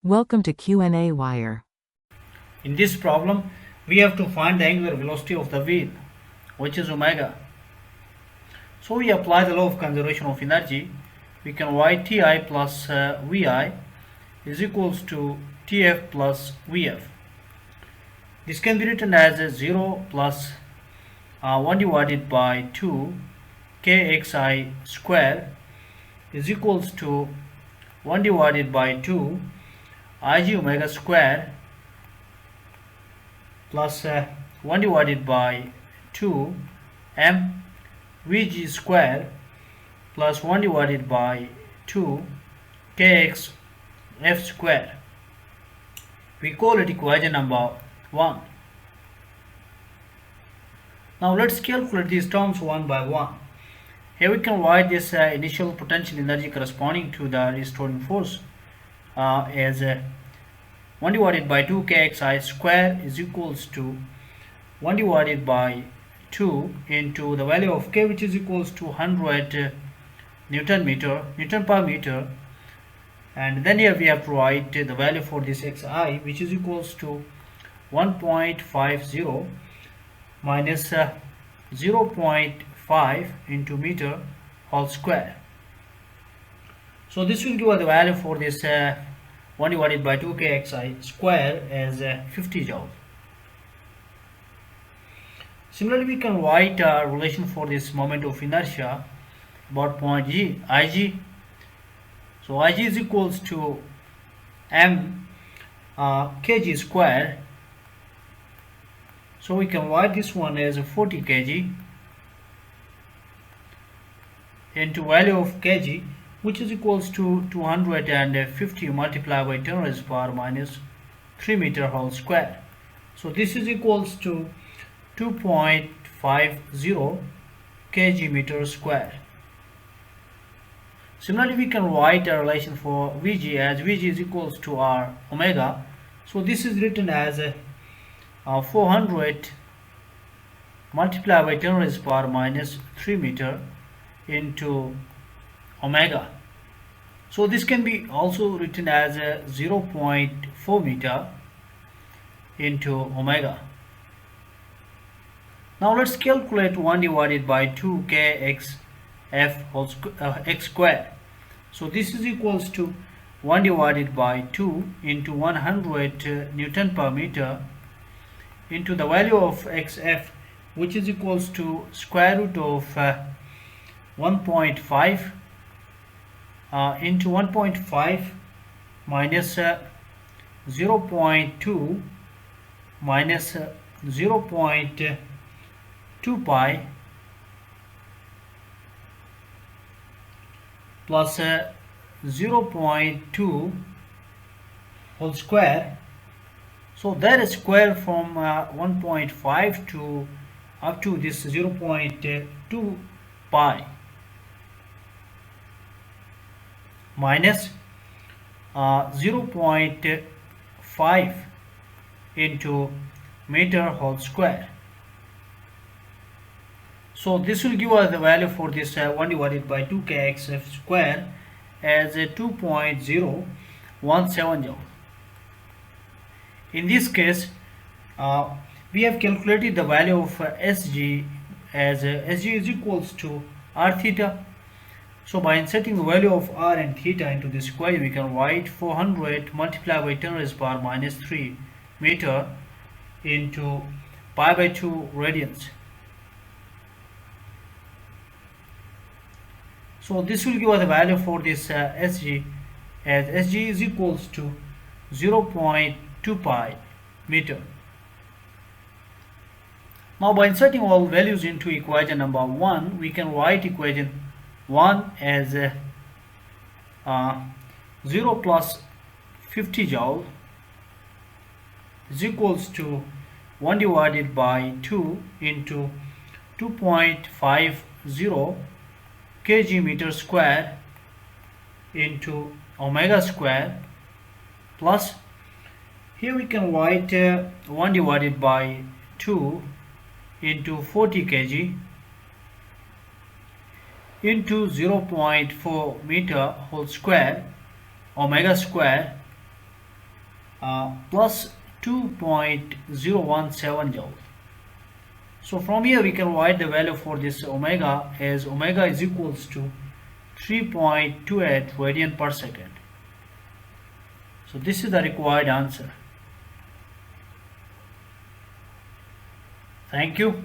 Welcome to qnawire. In this problem, we have to find the angular velocity of the wheel, which is omega. So we apply the law of conservation of energy. We can write Ti plus Vi is equals to Tf plus Vf. This can be written as 0 plus 1 divided by 2 kxi square is equals to 1 divided by 2 ig omega square plus 1 divided by 2 m vg square plus 1 divided by 2 kx f square. We call it equation number 1. Now let's calculate these terms one by one. Here we can write this initial potential energy corresponding to the restoring force as 1 divided by 2 kxi square is equals to 1 divided by 2 into the value of k, which is equals to 100 Newton per meter, and then here we have to write the value for this xi, which is equals to 1.50 minus 0.5 into meter whole square. So this will give us the value for this 1 divided by 2 kxi square as 50 joule. Similarly, we can write a relation for this moment of inertia about point G, Ig. So Ig is equals to m kg square. So we can write this one as 40 kg into value of kg, which is equals to 250 multiplied by 10 raised to power minus 3 meter whole square. So this is equals to 2.50 kg meter square. Similarly, we can write a relation for Vg as Vg is equals to R omega. So this is written as 400 multiplied by 10 raised to power minus 3 meter into omega. So this can be also written as 0.4 meter into omega. Now let's calculate 1 divided by 2 kx f whole x square. So this is equals to 1 divided by 2 into 100 Newton per meter into the value of xf, which is equals to square root of 1.5 into 1.5 minus 0.2 minus 0.2 pi plus 0.2 whole square. So that is square from 1.5 to up to this 0.2 pi minus 0.5 into meter whole square. So this will give us the value for this 1 divided by 2 kx f square as 2.017 joule. In this case, we have calculated the value of Sg as Sg is equals to r theta. So by inserting the value of r and theta into this equation, we can write 400 multiplied by 10 raised to power minus 3 meter into pi by 2 radians. So this will give us the value for this Sg as Sg is equals to 0.2 pi meter. Now by inserting all values into equation number 1, we can write equation 1 as 0 plus 50 joule is equals to 1 divided by 2 into 2.50 kg meter square into omega square plus, here we can write 1 divided by 2 into 40 kg into 0.4 meter whole square omega square plus 2.017 joule. So from here we can write the value for this omega as omega is equals to 3.28 radian per second. So this is the required answer. Thank you.